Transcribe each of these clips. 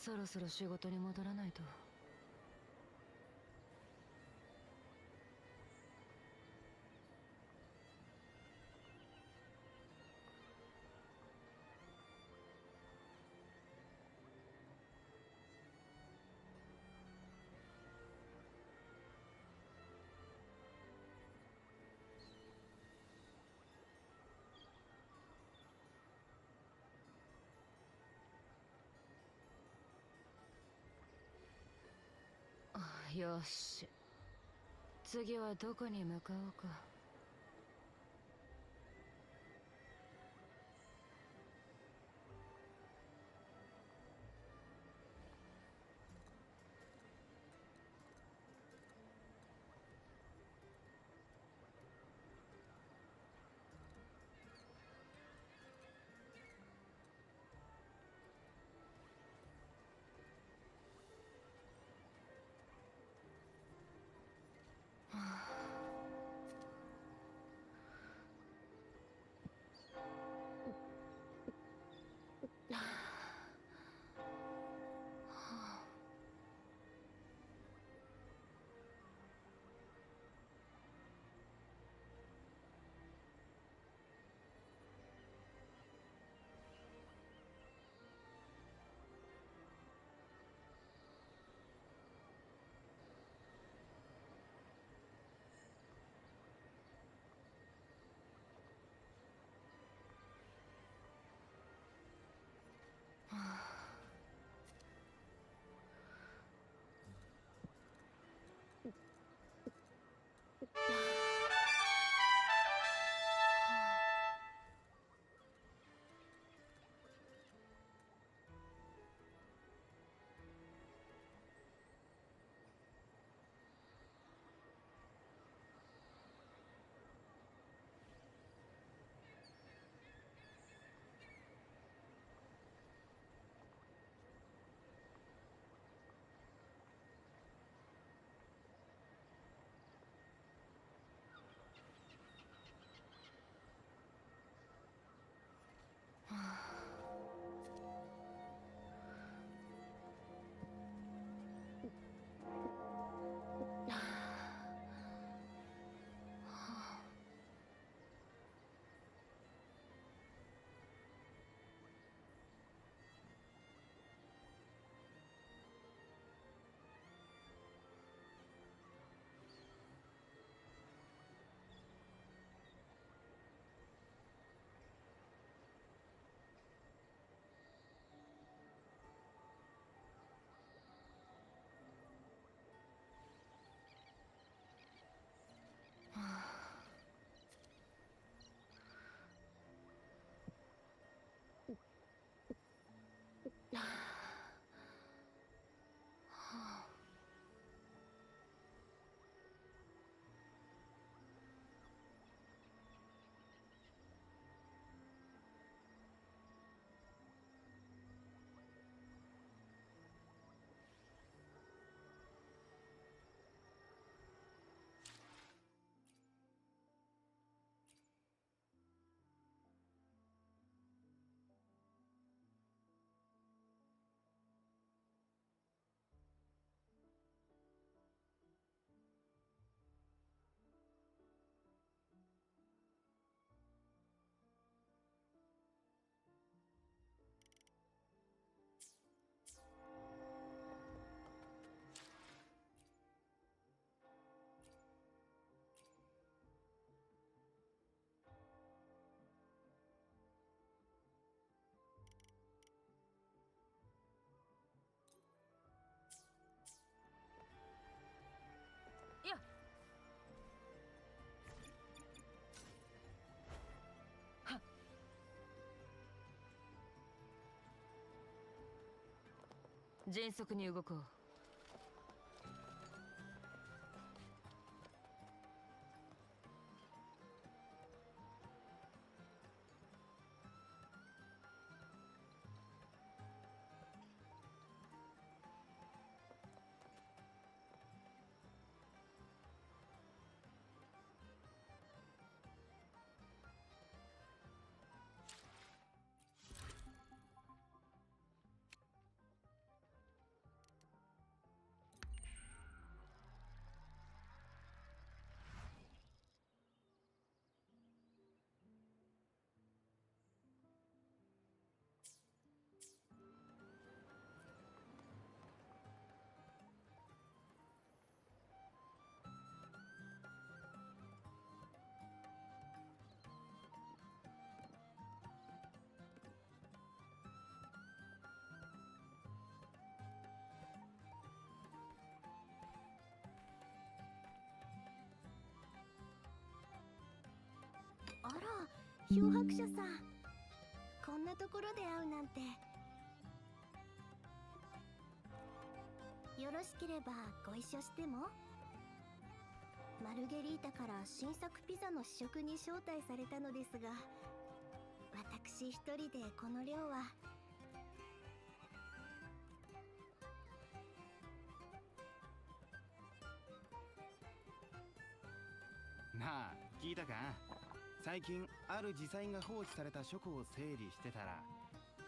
そろそろ仕事に戻らないと。よし、次はどこに向かおうか。迅速に動こう。あら、漂白者さん。こんなところで会うなんて。よろしければご一緒しても。マルゲリータから新作ピザの試食に招待されたのですが、私一人でこの量は。なあ、聞いたか？最近ある辞祭が放置された書庫を整理してたら、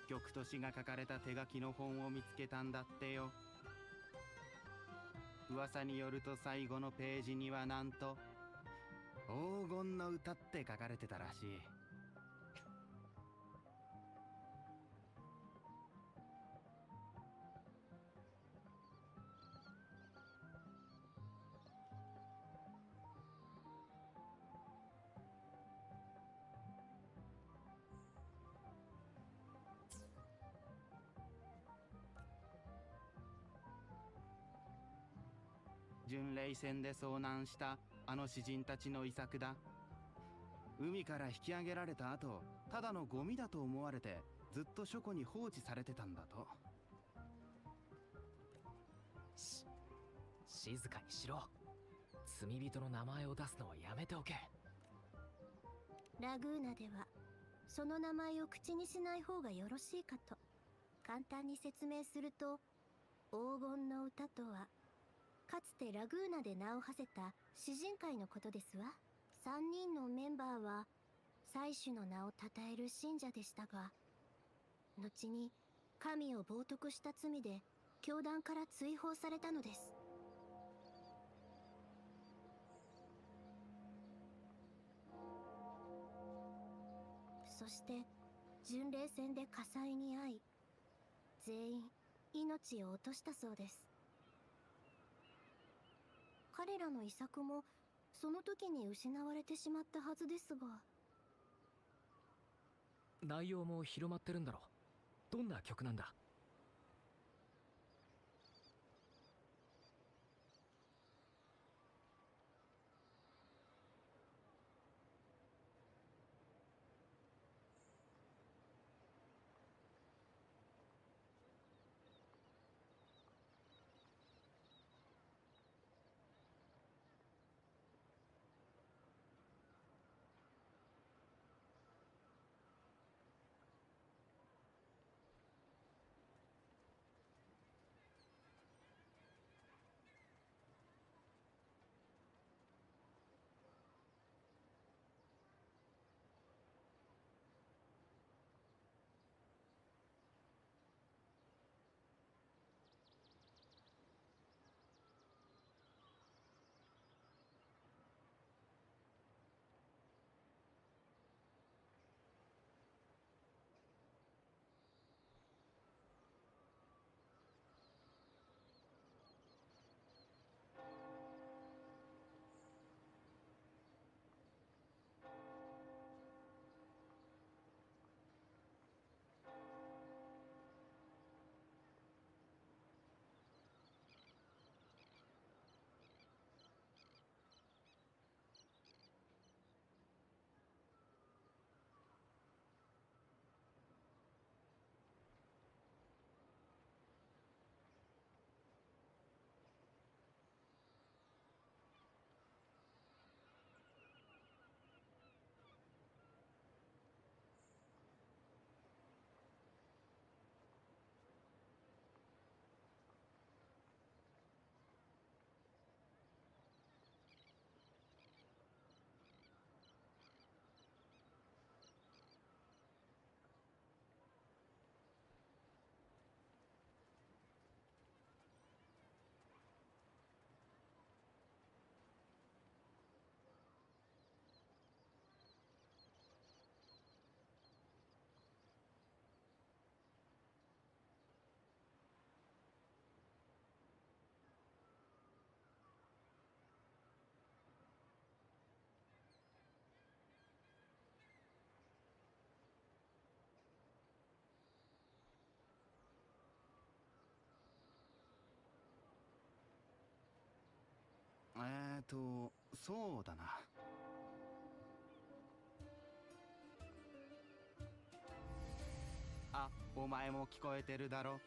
曲と詩が書かれた手書きの本を見つけたんだってよ。噂によると最後のページにはなんと黄金の歌って書かれてたらしい。巡礼船で遭難したあの詩人たちの遺作だ。海から引き上げられた後、ただのゴミだと思われてずっと書庫に放置されてたんだと。静かにしろ。罪人の名前を出すのはやめておけ。ラグーナではその名前を口にしない方がよろしいかと。簡単に説明すると、黄金の歌とはかつてラグーナで名を馳せた詩人会のことですわ。3人のメンバーは祭司の名を称える信者でしたが、後に神を冒涜した罪で教団から追放されたのです。そして巡礼船で火災に遭い、全員命を落としたそうです。彼らの遺作もその時に失われてしまったはずですが。内容も広まってるんだろ。どんな曲なんだ？そうだな。あ、お前も聞こえてるだろ。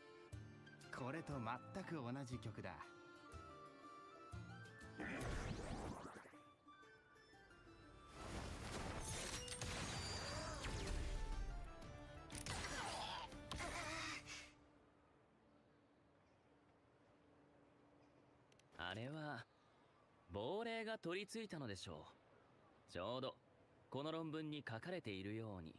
これと全く同じ曲だ。あれは亡霊が取り付いたのでしょう。ちょうどこの論文に書かれているように。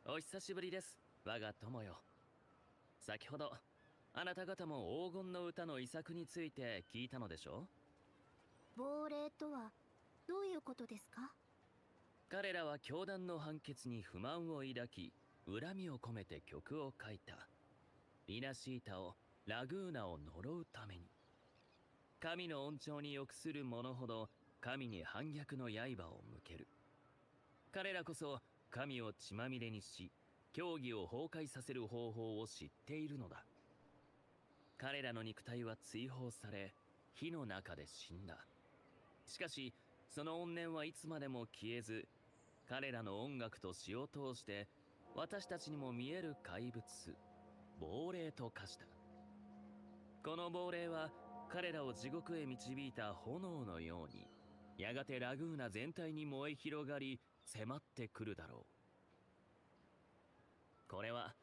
お久しぶりです、我が友よ。先ほどあなた方も黄金の歌の遺作について聞いたのでしょう。亡霊とはどういうことですか？彼らは教団の判決に不満を抱き、恨みを込めて曲を書いた。リナシータを、ラグーナを呪うために。神の恩寵に欲する者ほど神に反逆の刃を向ける。彼らこそ神を血まみれにし、教義を崩壊させる方法を知っているのだ。彼らの肉体は追放され、火の中で死んだ。しかしその怨念はいつまでも消えず、彼らの音楽と詩を通して私たちにも見える怪物、亡霊と化した。この亡霊は彼らを地獄へ導いた炎のように、やがてラグーナ全体に燃え広がり迫ってくるだろう。これは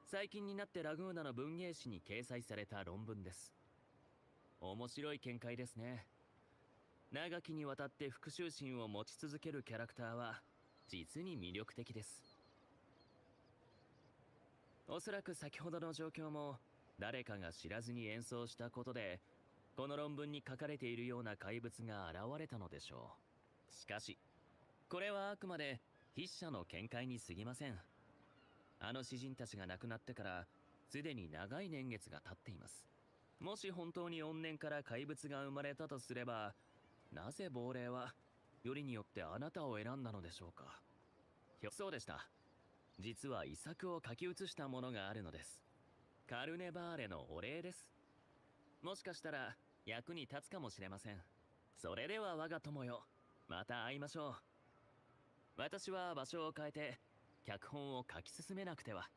最近になってラグーナの文芸誌に掲載された論文です。面白い見解ですね。長きにわたって復讐心を持ち続けるキャラクターは実に魅力的です。おそらく先ほどの状況も誰かが知らずに演奏したことで、この論文に書かれているような怪物が現れたのでしょう。しかしこれはあくまで筆者の見解に過ぎません。あの詩人たちが亡くなってからすでに長い年月が経っています。もし本当に怨念から怪物が生まれたとすれば、なぜ亡霊はよりによってあなたを選んだのでしょうか。そうでした。実は遺作を書き写したものがあるのです。カルネバーレのお礼です。もしかしたら役に立つかもしれません。それでは我が友よ、また会いましょう。私は場所を変えて脚本を書き進めなくては。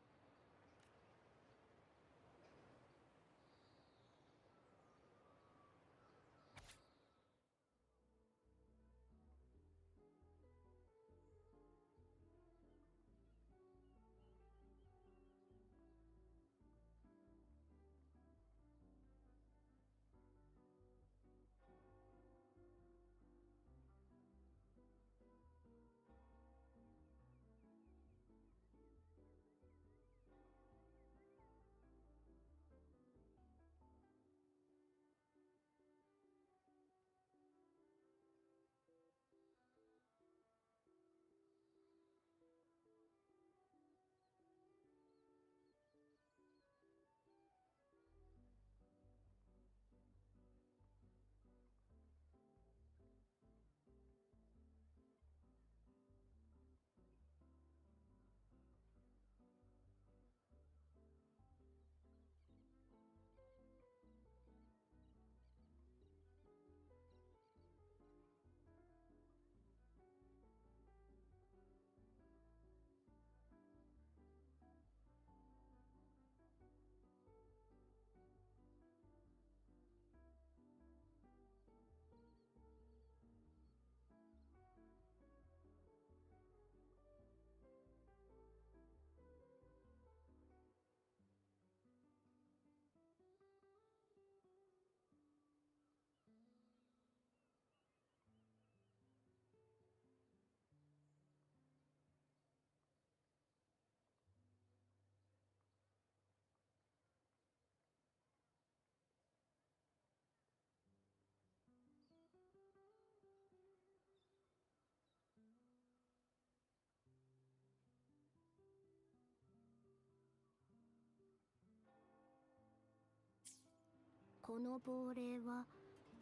この亡霊は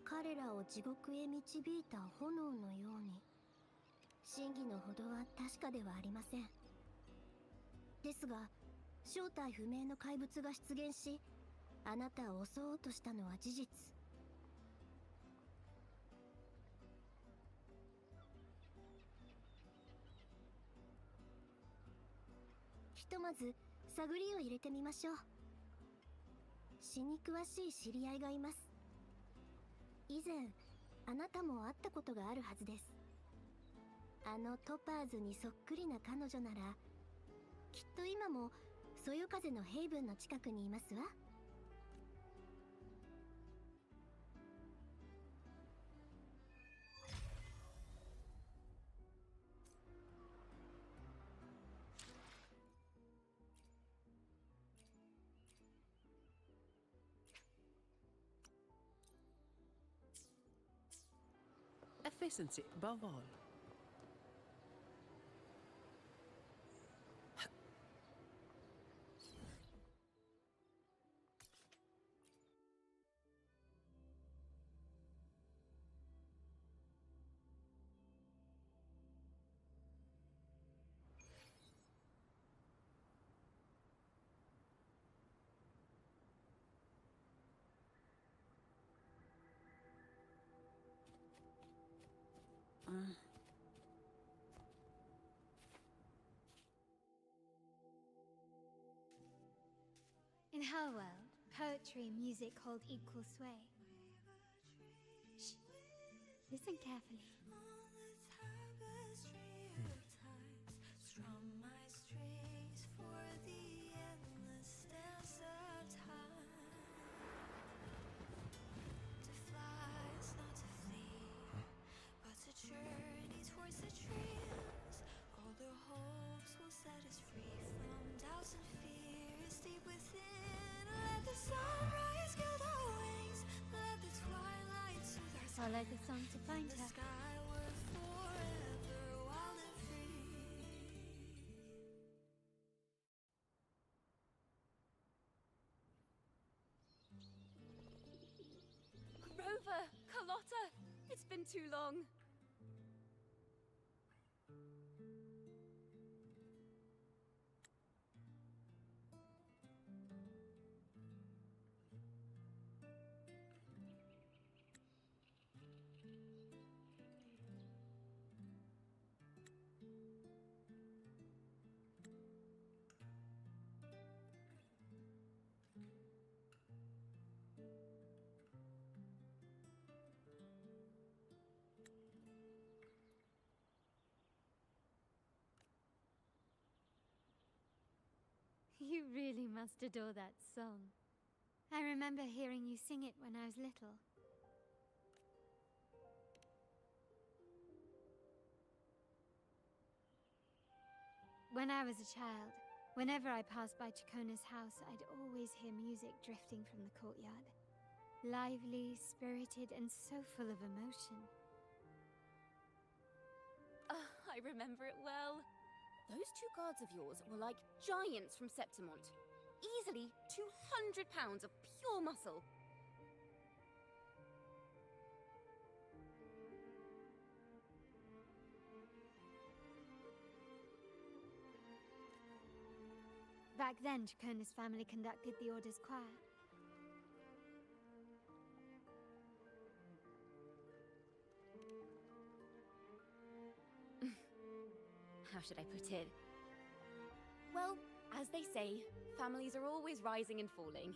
彼らを地獄へ導いた炎のように。真偽のほどは確かではありません。ですが、正体不明の怪物が出現し、あなたを襲おうとしたのは事実。ひとまず探りを入れてみましょう。詩に詳しい知り合いがいます。以前あなたも会ったことがあるはずです。あのトパーズにそっくりな彼女なら、きっと今もそよ風のヘイブンの近くにいますわ。Efficiency above all. In her world, poetry and music hold equal sway. Shh. Listen carefully. Follow the song to find her. Rover! Carlotta! It's been too long. You really must adore that song. I remember hearing you sing it when I was little. When I was a child, whenever I passed by Ciaccona's house, I'd always hear music drifting from the courtyard. Lively, spirited, and so full of emotion. I remember it well. Those two guards of yours were like giants from Septimont. Easily 200 pounds of pure muscle. Back then, Ciaccona's family conducted the Order's choir. How should I put it? Well, as they say, families are always rising and falling.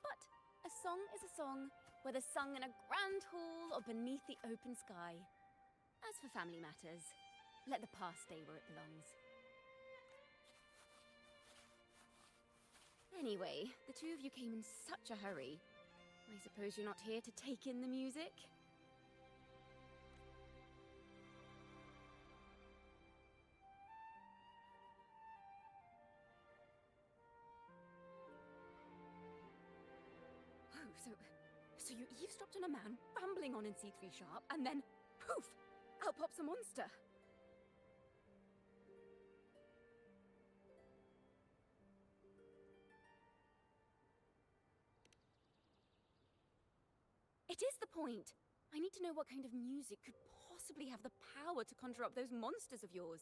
But a song is a song, whether sung in a grand hall or beneath the open sky. As for family matters, let the past stay where it belongs. Anyway, the two of you came in such a hurry. I suppose you're not here to take in the music? Oh, so you eavesdropped on a man rambling on in C3 Sharp, and then, poof, out pops a monster. It is the point. I need to know what kind of music could possibly have the power to conjure up those monsters of yours.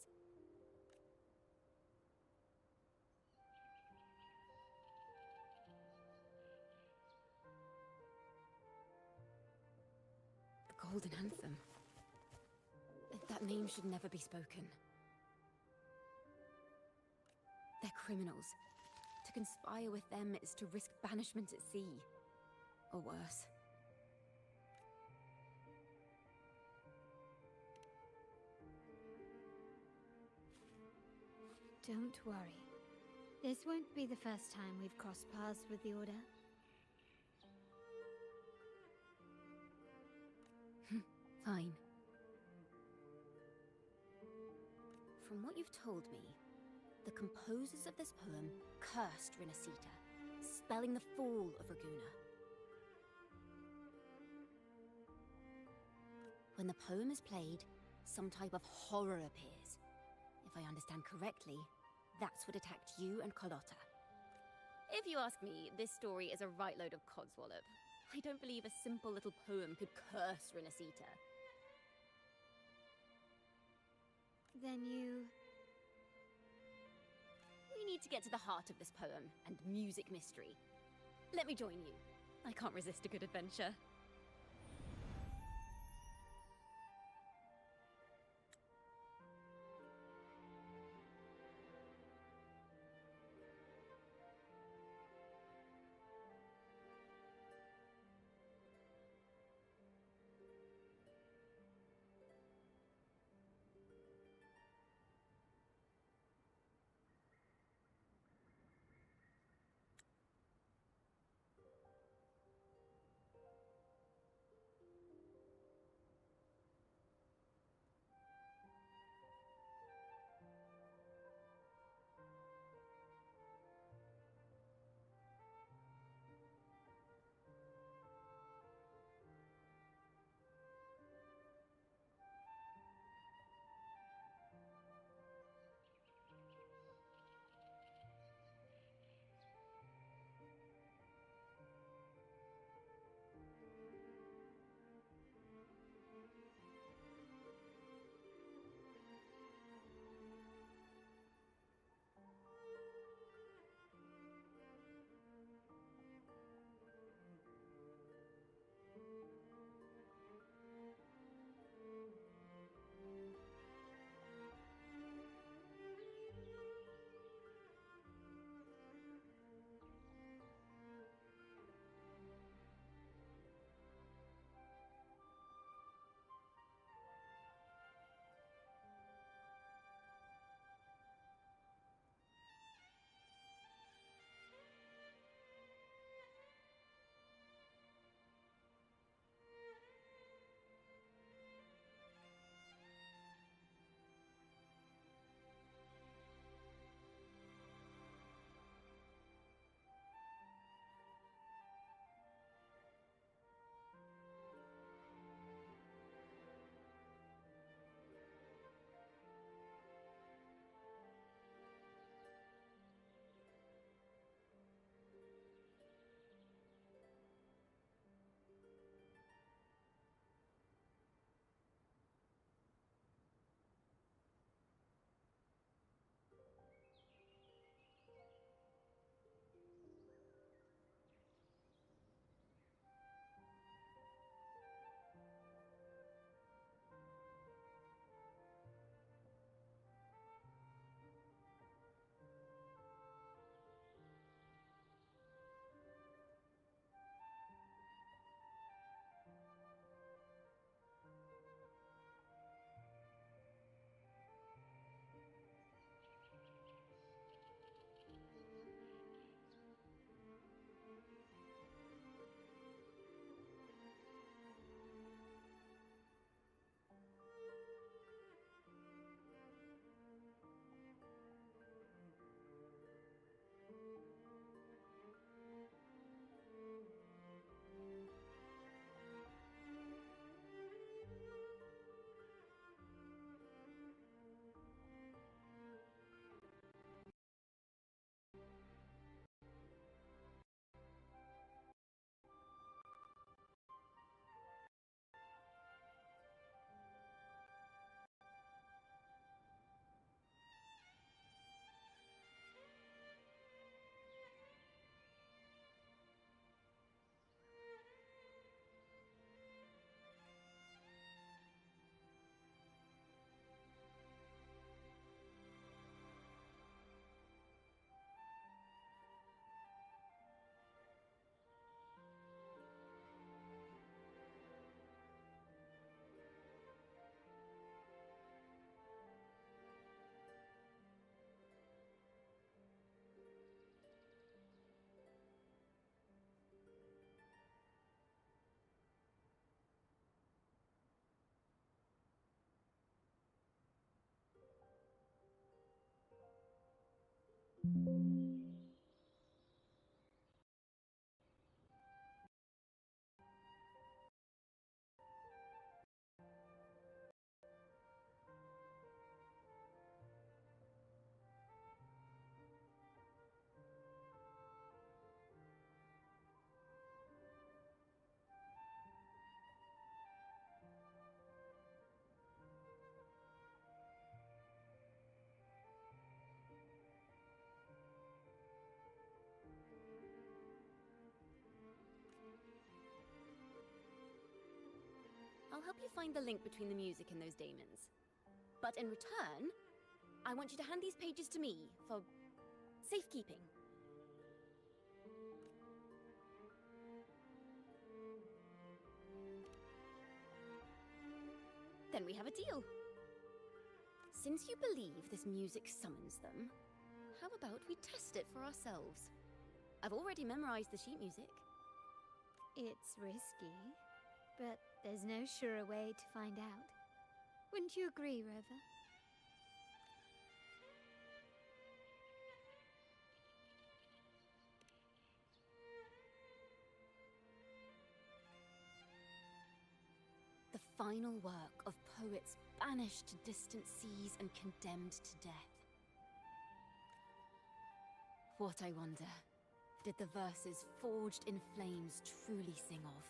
The Golden Anthem. That name should never be spoken. They're criminals. To conspire with them is to risk banishment at sea. Or worse. Don't worry. This won't be the first time we've crossed paths with the Order. Fine. From what you've told me, the composers of this poem cursed Rinascita, spelling the fall of Raguna. When the poem is played, some type of horror appears. If I understand correctly, that's what attacked you and Carlotta. If you ask me, this story is a right load of codswallop. I don't believe a simple little poem could curse Rinascita. Then you... We need to get to the heart of this poem and music mystery. Let me join you. I can't resist a good adventure. I'll help you find the link between the music and those daemons. But in return, I want you to hand these pages to me for safekeeping. Then we have a deal. Since you believe this music summons them, how about we test it for ourselves? I've already memorized the sheet music. It's risky, but there's no surer way to find out. Wouldn't you agree, Rover? The final work of poets banished to distant seas and condemned to death. What, I wonder, did the verses forged in flames truly sing of?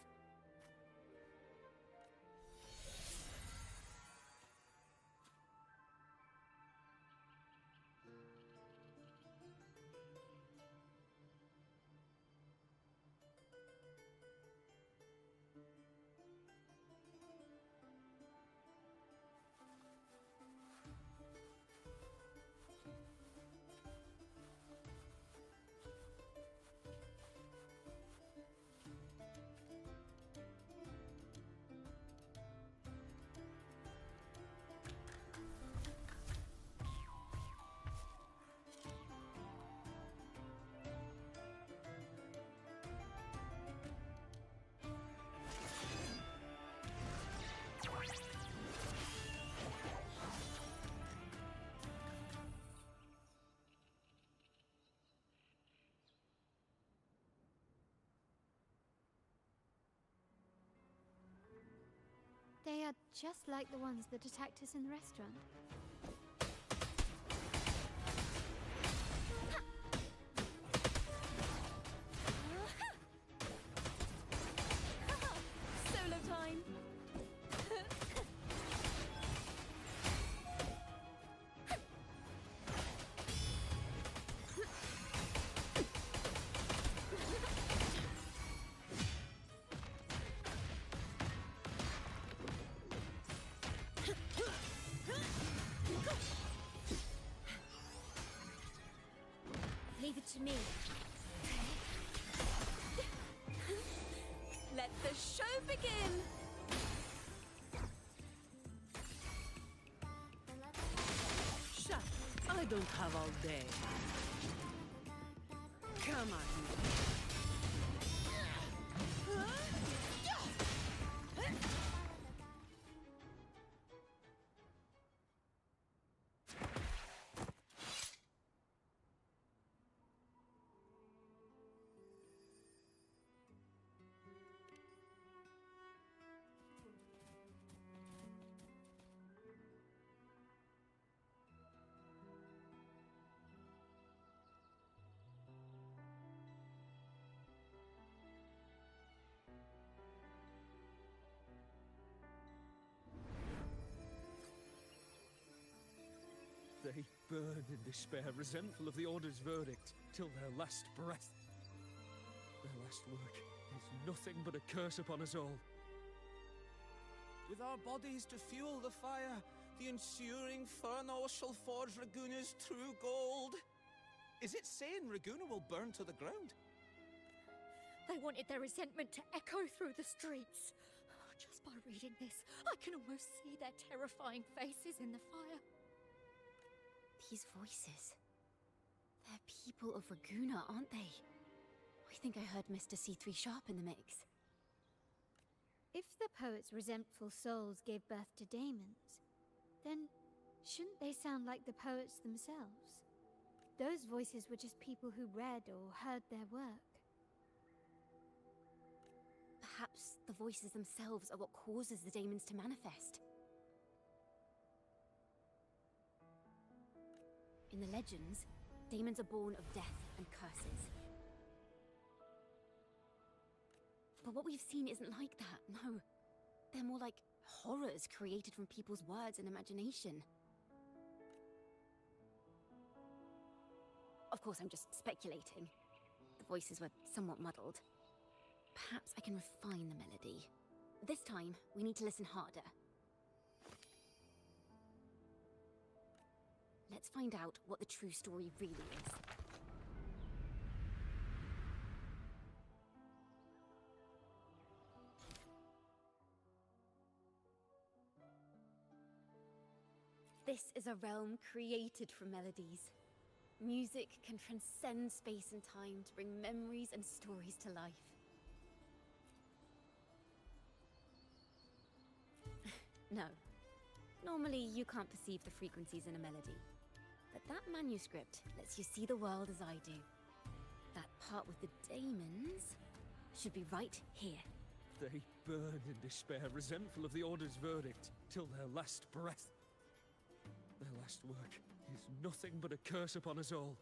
They are just like the ones that attacked us in the restaurant. Solo time! Leave it to me. Let the show begin! Shut. I don't have all day. Come at me. They burn in despair, resentful of the Order's verdict, till their last breath. Their last work is nothing but a curse upon us all. With our bodies to fuel the fire, the ensuing Furnace shall forge Raguna's true gold. Is it saying Raguna will burn to the ground? They wanted their resentment to echo through the streets. Just by reading this, I can almost see their terrifying faces in the fire. These voices. They're people of Raguna, aren't they? I think I heard Mr. C3 Sharp in the mix. If the poet's resentful souls gave birth to daemons, then shouldn't they sound like the poets themselves? Those voices were just people who read or heard their work. Perhaps the voices themselves are what causes the daemons to manifest. In the legends, daemons are born of death and curses. But what we've seen isn't like that, no. They're more like horrors created from people's words and imagination. Of course, I'm just speculating. The voices were somewhat muddled. Perhaps I can refine the melody. This time, we need to listen harder. Let's find out what the true story really is. This is a realm created from melodies. Music can transcend space and time to bring memories and stories to life. No. Normally, you can't perceive the frequencies in a melody. But that manuscript lets you see the world as I do. That part with the daemons should be right here. They burn in despair, resentful of the Order's verdict, till their last breath. Their last work is nothing but a curse upon us all.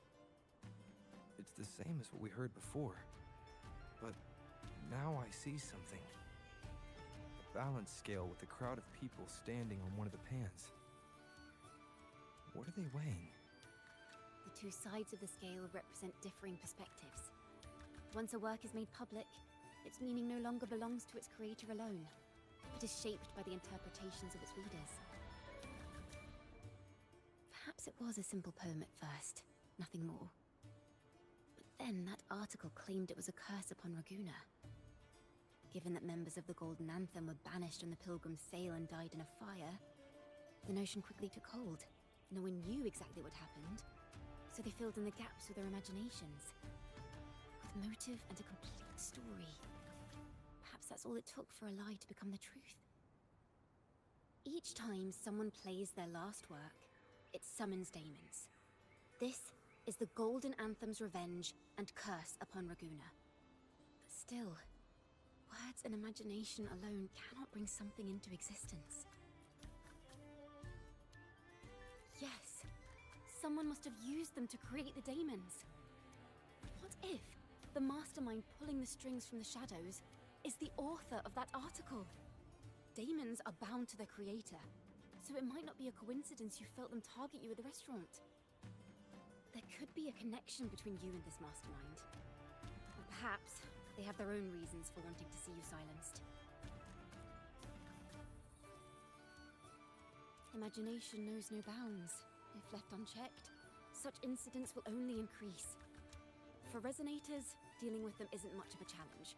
It's the same as what we heard before. But now I see something. A balance scale with a crowd of people standing on one of the pans. What are they weighing? The two sides of the scale represent differing perspectives. Once a work is made public, its meaning no longer belongs to its creator alone, but is shaped by the interpretations of its readers. Perhaps it was a simple poem at first, nothing more. But then that article claimed it was a curse upon Raguna. Given that members of the Golden Anthem were banished on the Pilgrim's Sail and died in a fire, the notion quickly took hold. No one knew exactly what happened, so they filled in the gaps with their imaginations. With motive and a complete story. Perhaps that's all it took for a lie to become the truth. Each time someone plays their last work, it summons daemons. This is the Golden Anthem's revenge and curse upon Raguna. But still, words and imagination alone cannot bring something into existence. Yes, someone must have used them to create the daemons. What if the mastermind pulling the strings from the shadows is the author of that article? Daemons are bound to their creator, so it might not be a coincidence you felt them target you at the restaurant. There could be a connection between you and this mastermind. Or perhaps they have their own reasons for wanting to see you silenced. Imagination knows no bounds. If left unchecked, such incidents will only increase. For resonators, dealing with them isn't much of a challenge.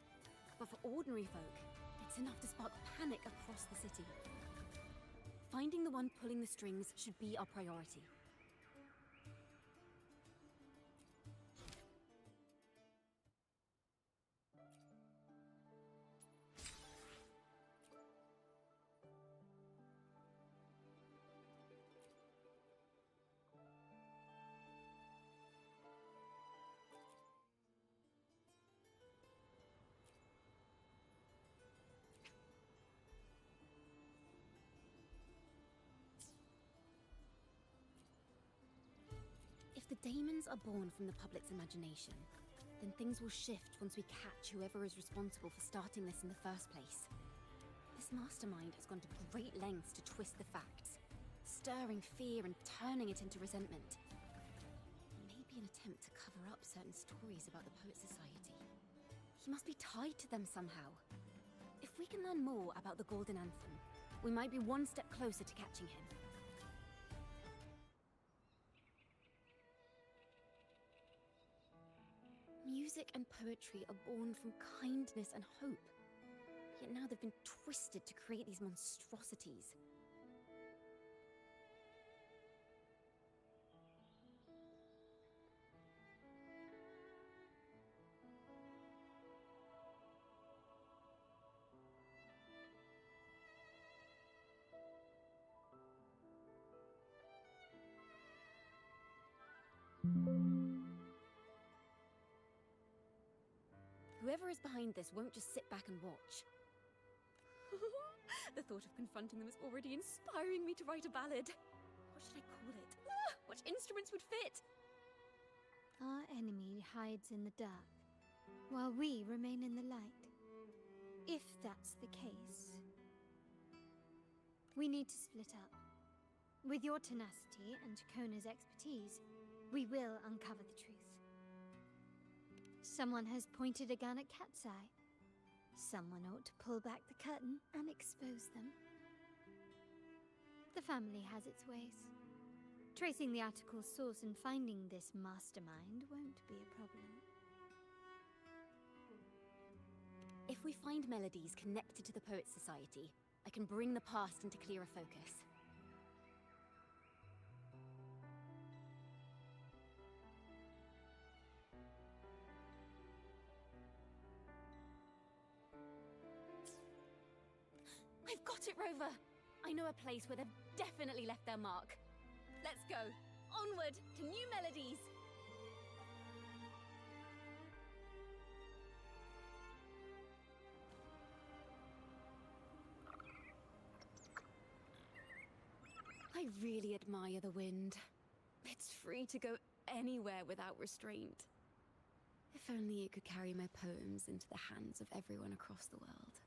But for ordinary folk, it's enough to spark panic across the city. Finding the one pulling the strings should be our priority. If the daemons are born from the public's imagination, then things will shift once we catch whoever is responsible for starting this in the first place. This mastermind has gone to great lengths to twist the facts, stirring fear and turning it into resentment. Maybe an attempt to cover up certain stories about the Poet Society. He must be tied to them somehow. If we can learn more about the Golden Anthem, we might be one step closer to catching him. Music and poetry are born from kindness and hope. Yet now they've been twisted to create these monstrosities. Whoever is behind this won't just sit back and watch. The thought of confronting them is already inspiring me to write a ballad. What should I call it? What instruments would fit? Our enemy hides in the dark, while we remain in the light. If that's the case, we need to split up. With your tenacity and Ciaccona's expertise, we will uncover the truth. Someone has pointed a gun at Cat's Eye. Someone ought to pull back the curtain and expose them. The family has its ways. Tracing the article's source and finding this mastermind won't be a problem. If we find melodies connected to the Poets' Society, I can bring the past into clearer focus. I've got it, Rover! I know a place where they've definitely left their mark. Let's go! Onward to new melodies! I really admire the wind. It's free to go anywhere without restraint. If only it could carry my poems into the hands of everyone across the world.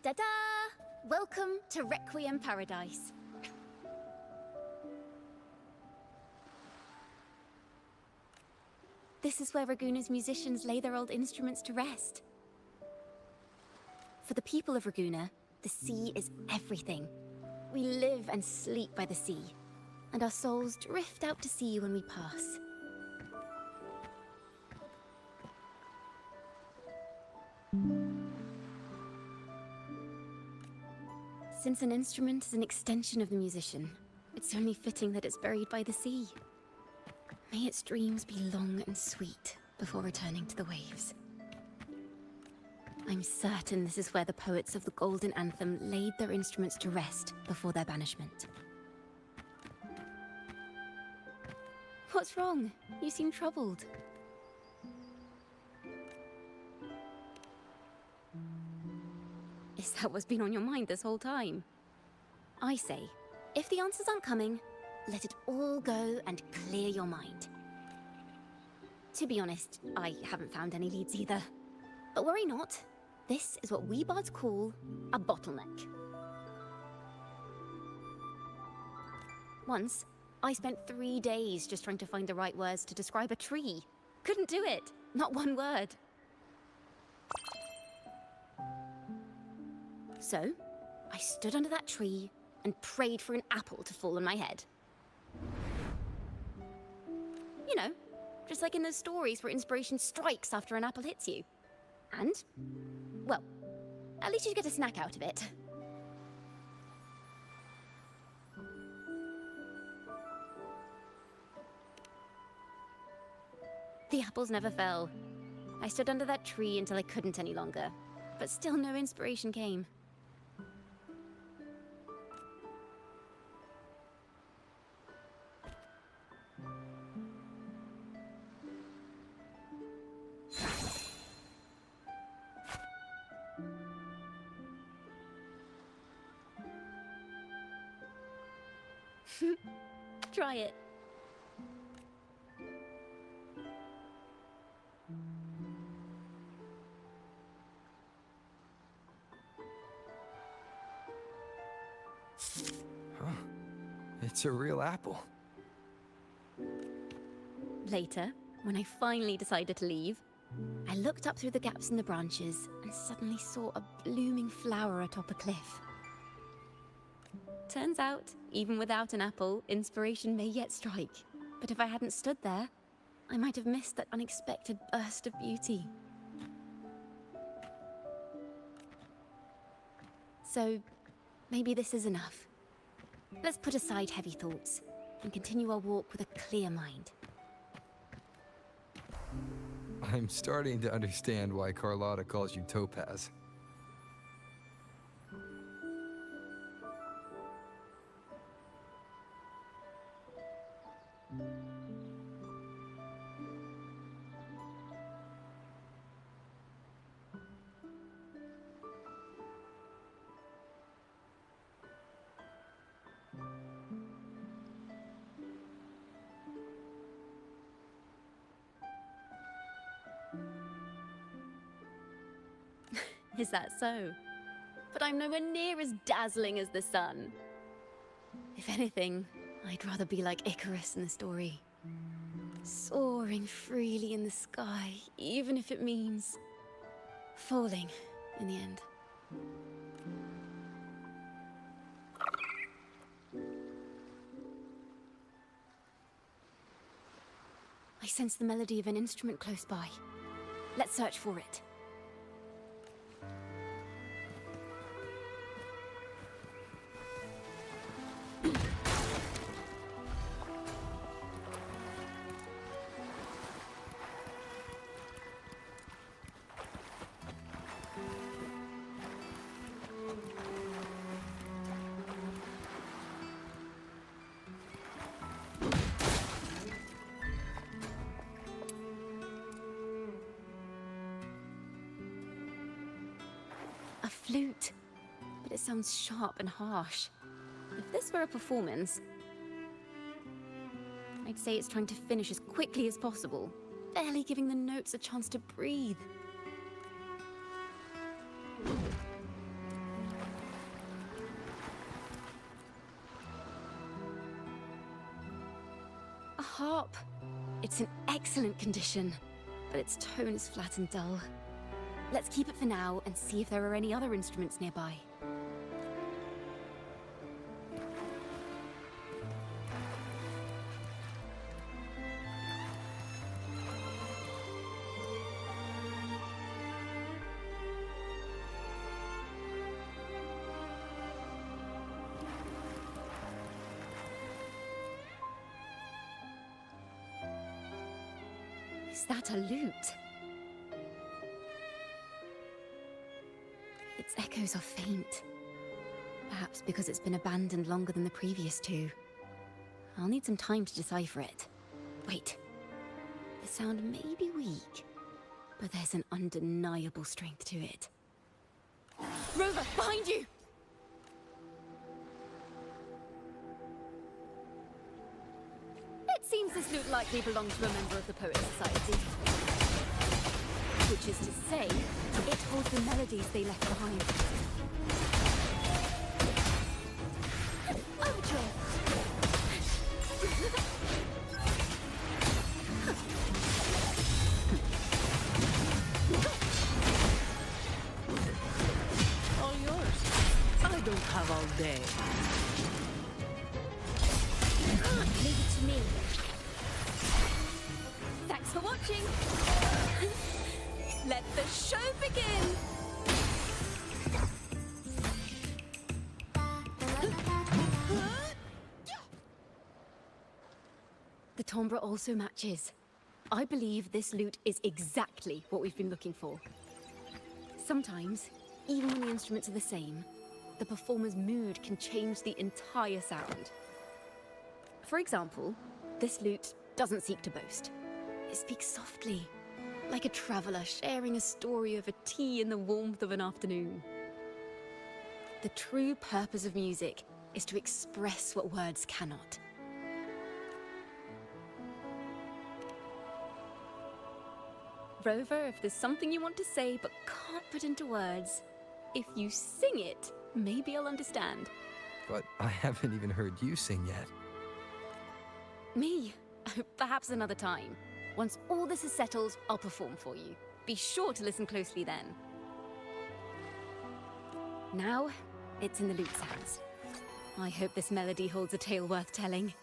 Ta-da! Welcome to Requiem Paradise. This is where Raguna's musicians lay their old instruments to rest. For the people of Raguna, the sea is everything. We live and sleep by the sea, and our souls drift out to sea when we pass. Since an instrument is an extension of the musician, it's only fitting that it's buried by the sea. May its dreams be long and sweet before returning to the waves. I'm certain this is where the poets of the Golden Anthem laid their instruments to rest before their banishment. What's wrong? You seem troubled. Is that what's been on your mind this whole time? I say, if the answers aren't coming, let it all go and clear your mind. To be honest, I haven't found any leads either. But worry not. This is what we bards call a bottleneck. Once, I spent 3 days just trying to find the right words to describe a tree. Couldn't do it. Not one word. So, I stood under that tree, and prayed for an apple to fall on my head. You know, just like in those stories where inspiration strikes after an apple hits you. And, well, at least you get a snack out of it. The apples never fell. I stood under that tree until I couldn't any longer, but still no inspiration came. Try it. Huh. It's a real apple. Later, when I finally decided to leave, I looked up through the gaps in the branches and suddenly saw a blooming flower atop a cliff. Turns out, even without an apple, inspiration may yet strike. But if I hadn't stood there, I might have missed that unexpected burst of beauty. So, maybe this is enough. Let's put aside heavy thoughts and continue our walk with a clear mind. I'm starting to understand why Carlotta calls you Topaz. Is that so? But I'm nowhere near as dazzling as the sun. If anything, I'd rather be like Icarus in the story. Soaring freely in the sky, even if it means falling in the end. I sense the melody of an instrument close by. Let's search for it. A flute, but it sounds sharp and harsh. If this were a performance, I'd say it's trying to finish as quickly as possible, barely giving the notes a chance to breathe. A harp. It's in excellent condition, but its tone is flat and dull. Let's keep it for now and see if there are any other instruments nearby. Is that a lute? Its echoes are faint. Perhaps because it's been abandoned longer than the previous two. I'll need some time to decipher it. Wait. The sound may be weak, but there's an undeniable strength to it. Rover, behind you! It seems this lute likely belonged to a member of the Poet Society. Which is to say, it holds the melodies they left behind. Overture! All yours. I don't have all day. Leave it to me. Thanks for watching. Let the show begin. The timbre also matches. I believe this loot is exactly what we've been looking for. Sometimes, even when the instruments are the same, the performer's mood can change the entire sound. For example, this lute doesn't seek to boast. It speaks softly, like a traveler sharing a story over tea in the warmth of an afternoon. The true purpose of music is to express what words cannot. Rover, if there's something you want to say but can't put into words, if you sing it, maybe I'll understand. But I haven't even heard you sing yet. Me? Perhaps another time. Once all this is settled, I'll perform for you. Be sure to listen closely then. Now, it's in the lute's hands. I hope this melody holds a tale worth telling.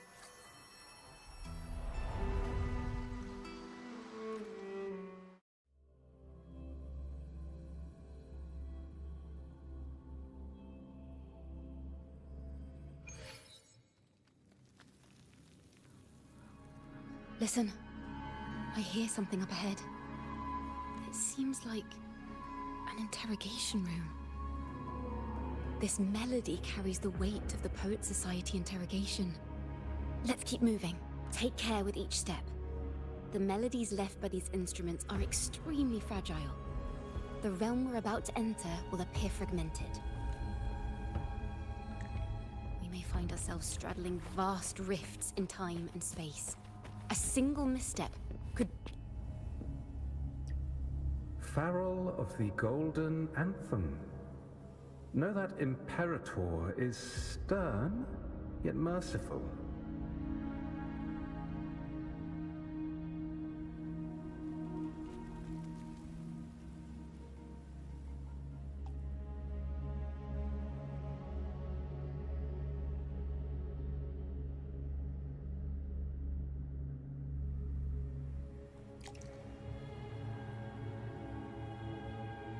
Listen, I hear something up ahead. It seems like an interrogation room. This melody carries the weight of the Poet Society interrogation. Let's keep moving. Take care with each step. The melodies left by these instruments are extremely fragile. The realm we're about to enter will appear fragmented. We may find ourselves straddling vast rifts in time and space. A single misstep could... Farrell of the Golden Anthem. Know that Imperator is stern, yet merciful.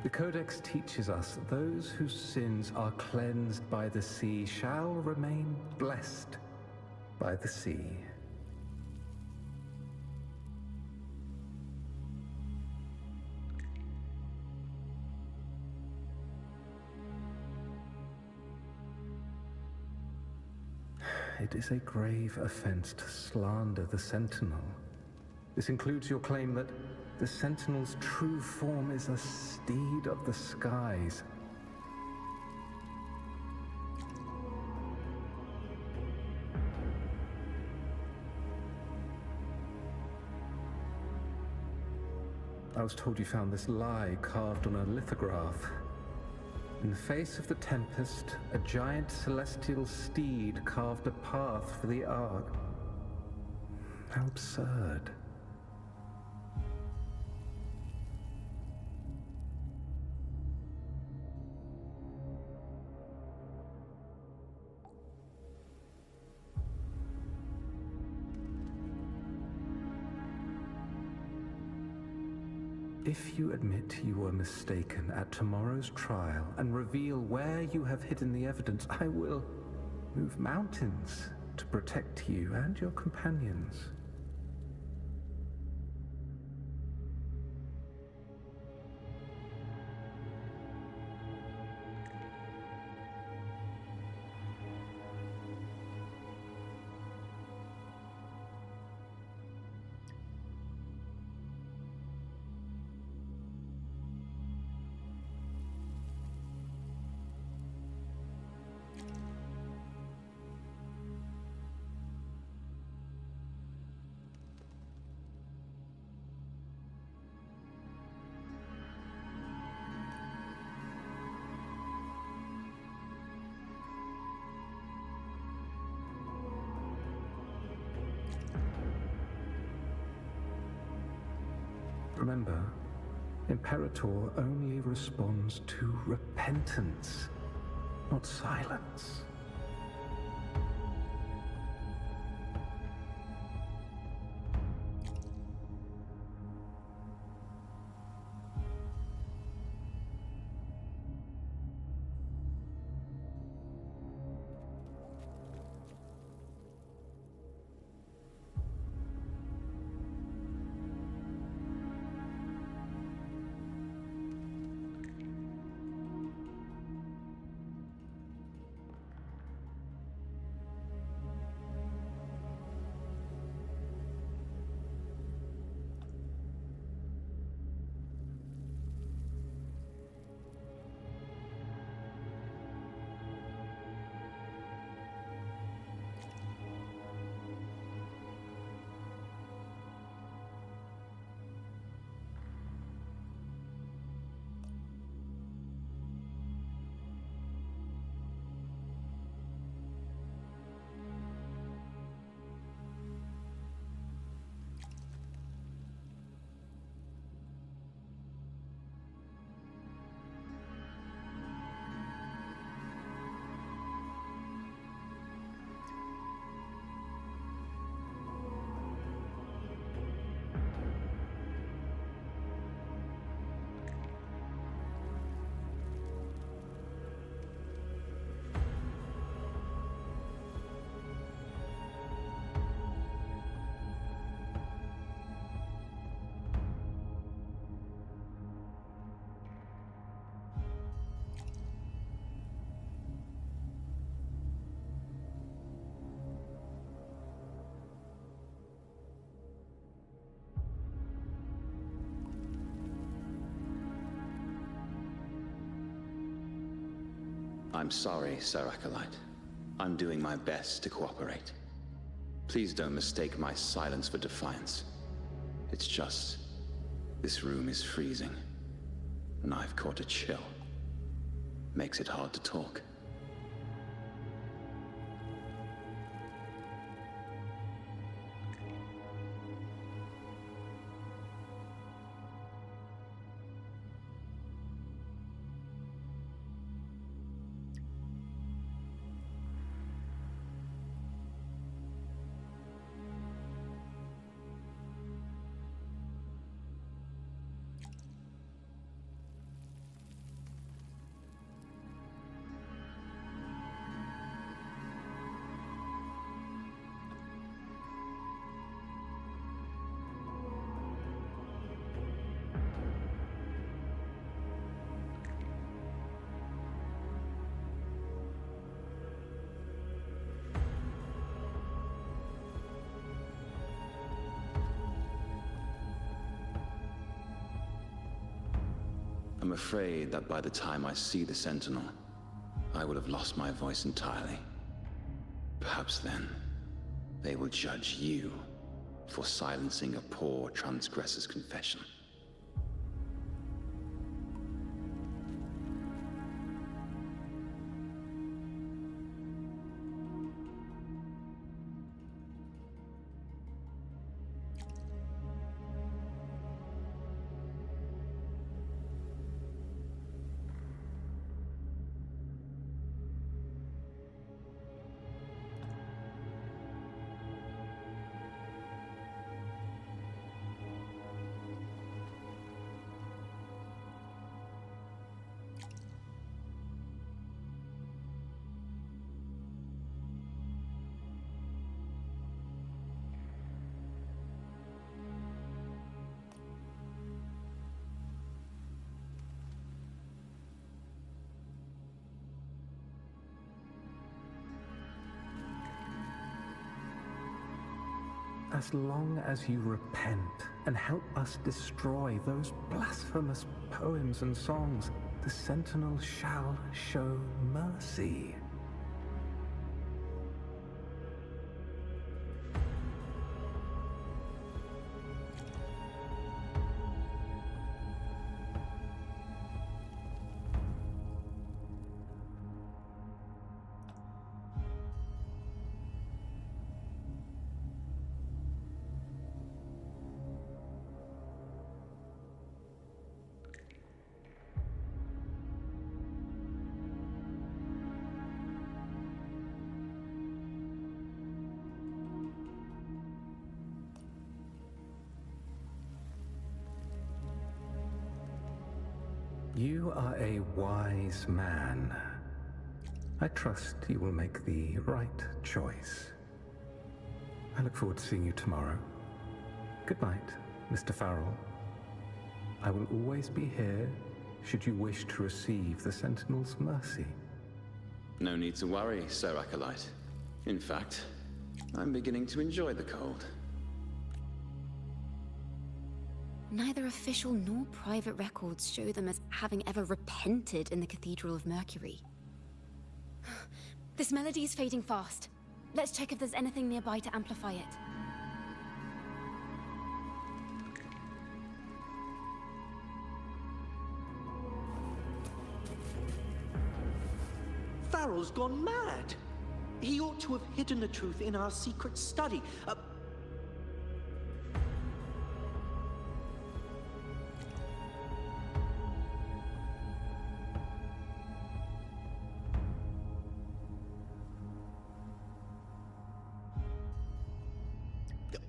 The Codex teaches us that those whose sins are cleansed by the sea shall remain blessed by the sea. It is a grave offense to slander the Sentinel. This includes your claim that the Sentinel's true form is a steed of the skies. I was told you found this lie carved on a lithograph. In the face of the tempest, a giant celestial steed carved a path for the Ark. How absurd. If you admit you were mistaken at tomorrow's trial and reveal where you have hidden the evidence, I will move mountains to protect you and your companions. Remember, Imperator only responds to repentance. not silence. I'm sorry, Sir Acolyte. I'm doing my best to cooperate. Please don't mistake my silence for defiance. It's just, this room is freezing, and I've caught a chill. Makes it hard to talk. I'm afraid that by the time I see the Sentinel, I will have lost my voice entirely. Perhaps then, they will judge you for silencing a poor transgressor's confession. As long as you repent and help us destroy those blasphemous poems and songs, the Sentinel shall show mercy. You are a wise man. I trust you will make the right choice. I look forward to seeing you tomorrow. Good night, Mr. Farrell. I will always be here should you wish to receive the Sentinel's mercy. No need to worry, Sir Acolyte. In fact, I'm beginning to enjoy the cold. Neither official nor private records show them as having ever repented in the Cathedral of Mercury. This melody is fading fast. Let's check if there's anything nearby to amplify it. Farrell's gone mad. He ought to have hidden the truth in our secret study.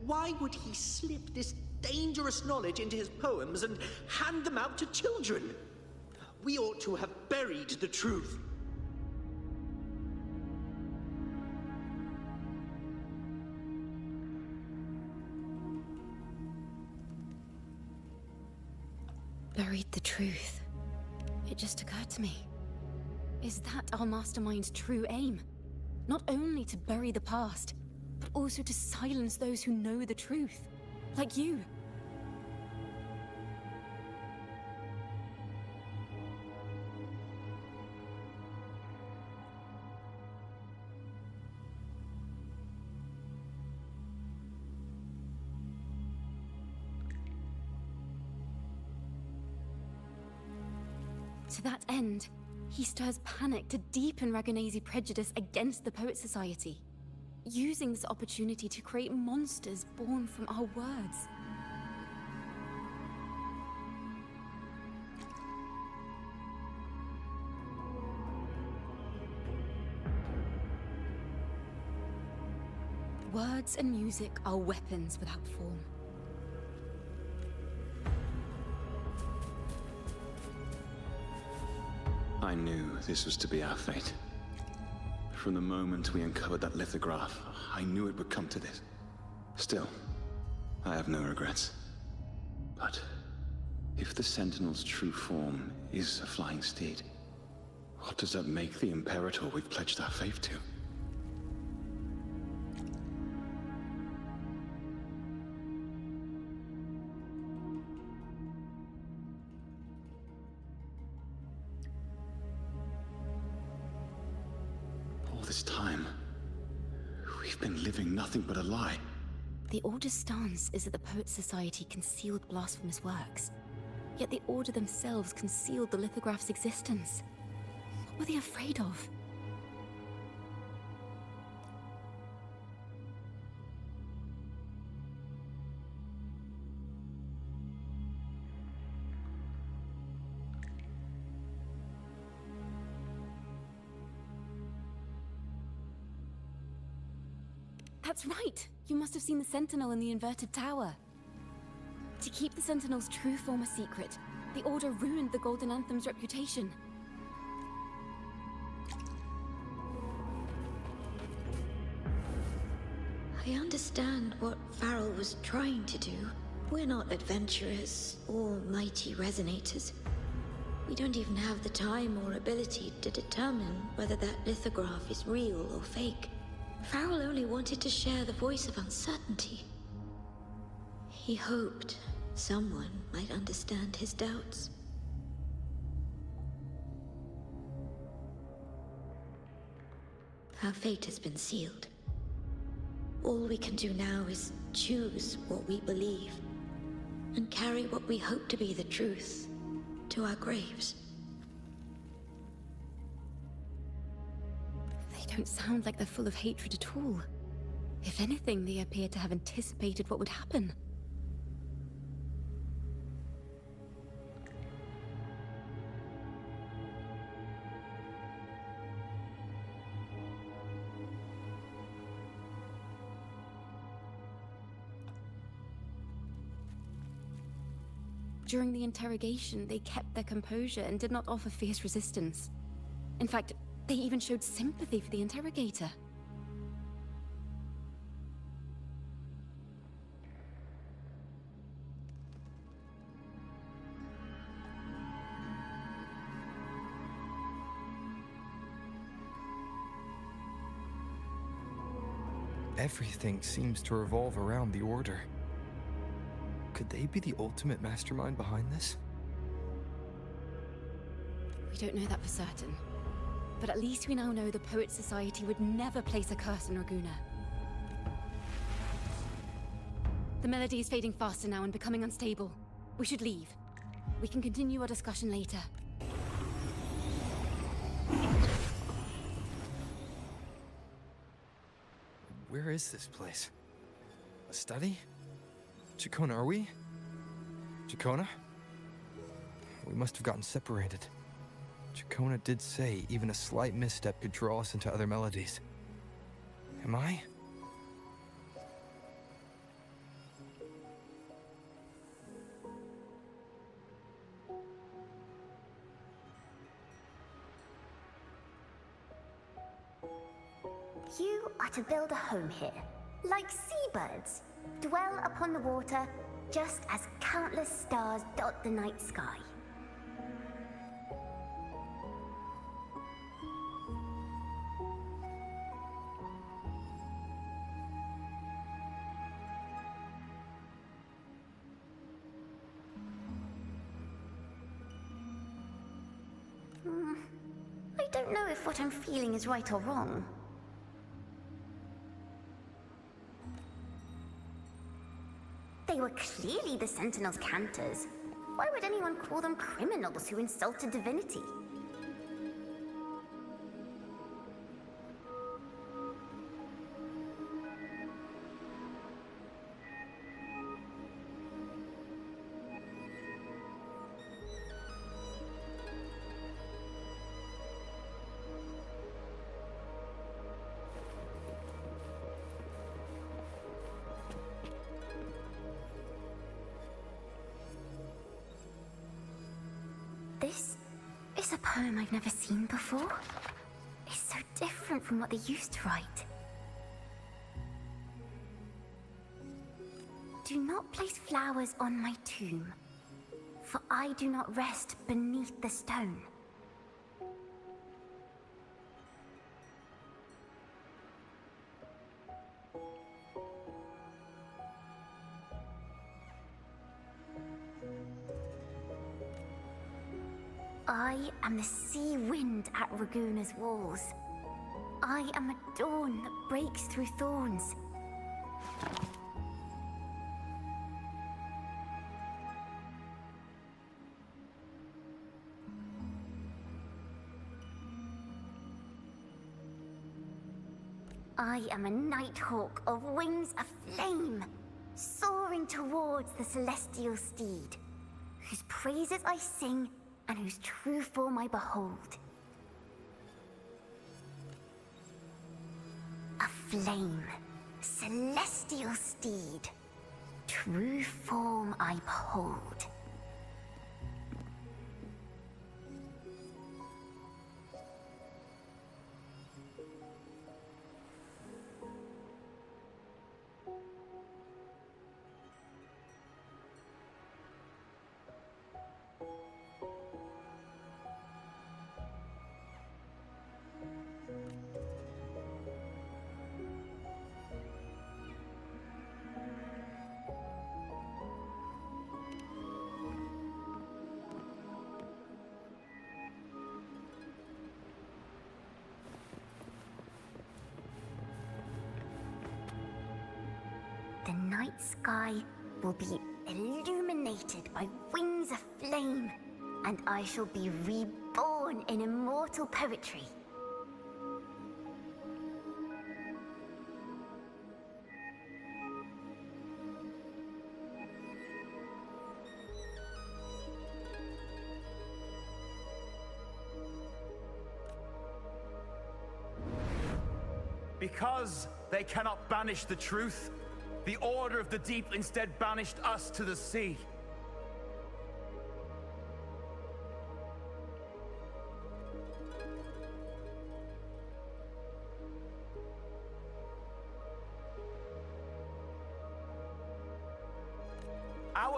Why would he slip this dangerous knowledge into his poems and hand them out to children? We ought to have buried the truth. Buried the truth. It just occurred to me. Is that our mastermind's true aim? Not only to bury the past, but also to silence those who know the truth. Like you. To that end, he stirs panic to deepen Ragonese prejudice against the Poet Society, using this opportunity to create monsters born from our words. Words and music are weapons without form. I knew this was to be our fate. From the moment we uncovered that lithograph, I knew it would come to this. Still, I have no regrets. But if the Sentinel's true form is a flying steed, what does that make the Imperator we've pledged our faith to? This time, we've been living nothing but a lie. The Order's stance is that the Poet Society concealed blasphemous works, yet the Order themselves concealed the lithograph's existence. What were they afraid of? That's right! You must have seen the Sentinel in the inverted tower. To keep the Sentinel's true form a secret, the Order ruined the Golden Anthem's reputation. I understand what Farrell was trying to do. We're not adventurers or mighty resonators. We don't even have the time or ability to determine whether that lithograph is real or fake. Farrell only wanted to share the voice of uncertainty. He hoped someone might understand his doubts. Our fate has been sealed. All we can do now is choose what we believe and carry what we hope to be the truth to our graves. They don't sound like they're full of hatred at all. If anything, they appear to have anticipated what would happen. During the interrogation, they kept their composure and did not offer fierce resistance. In fact, they even showed sympathy for the interrogator. Everything seems to revolve around the Order. Could they be the ultimate mastermind behind this? We don't know that for certain. But at least we now know the Poet Society would never place a curse on Raguna. The melody is fading faster now and becoming unstable. We should leave. We can continue our discussion later. Where is this place? A study? Ciaccona, are we? Ciaccona? We must have gotten separated. Ciaccona did say even a slight misstep could draw us into other melodies. Am I? You are to build a home here, like seabirds. Dwell upon the water, just as countless stars dot the night sky. I don't know if what I'm feeling is right or wrong. They were clearly the Sentinel's cantors. Why would anyone call them criminals who insulted divinity? This is a poem I've never seen before. It's so different from what they used to write. Do not place flowers on my tomb, for I do not rest beneath the stone. I am the sea wind at Raguna's walls. I am a dawn that breaks through thorns. I am a nighthawk of wings aflame, soaring towards the celestial steed, whose praises I sing and whose true form I behold. A flame, celestial steed, true form I behold. The night sky will be illuminated by wings of flame, and I shall be reborn in immortal poetry. Because they cannot banish the truth, the Order of the Deep instead banished us to the sea.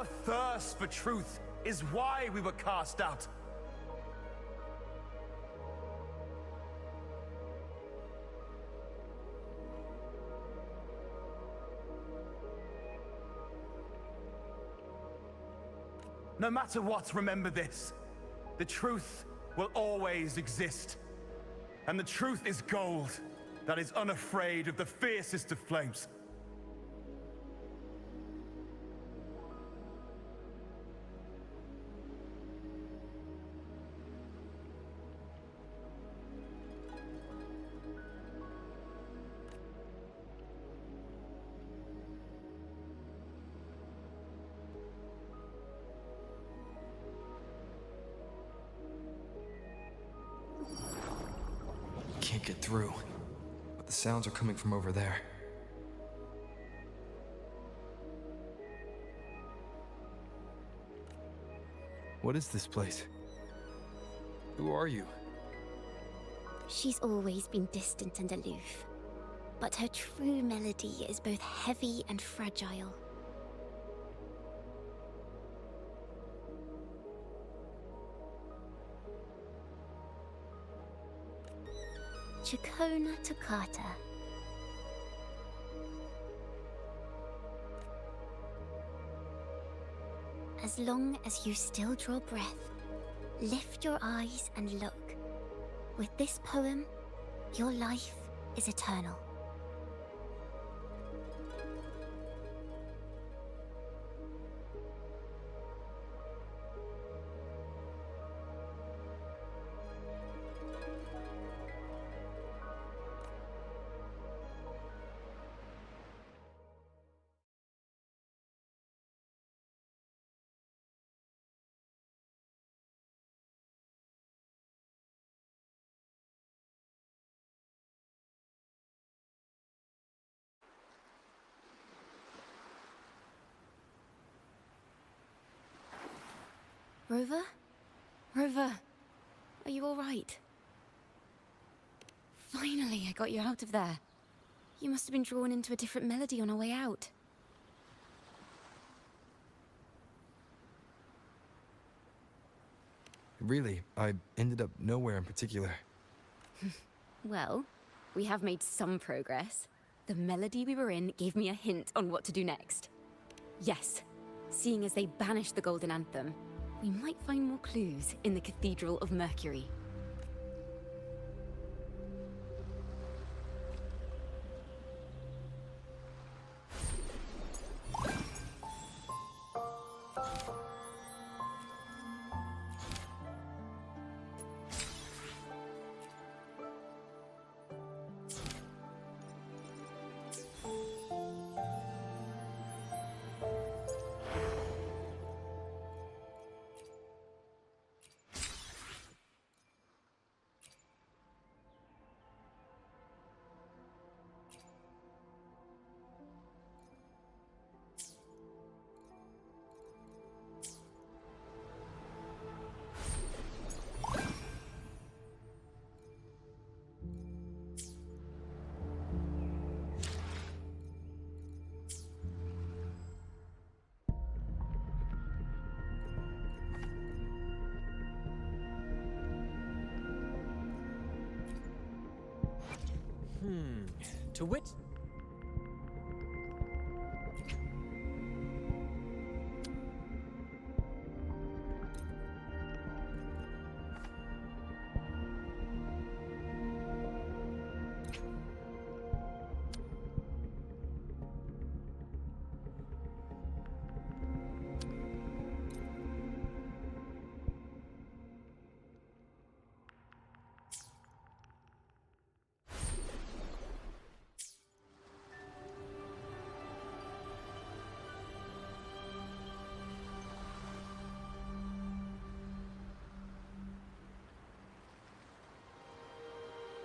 Our thirst for truth is why we were cast out. No matter what, remember this. The truth will always exist. And the truth is gold that is unafraid of the fiercest of flames. Can't get through, but the sounds are coming from over there. What is this place? Who are you? She's always been distant and aloof, but her true melody is both heavy and fragile. Ciaccona Toccata. As long as you still draw breath, lift your eyes and look. With this poem, your life is eternal. Rover? Rover, are you all right? Finally, I got you out of there. You must have been drawn into a different melody on our way out. Really, I ended up nowhere in particular. Well, we have made some progress. The melody we were in gave me a hint on what to do next. Yes, seeing as they banished the Golden Anthem, we might find more clues in the Cathedral of Mercury. To wit,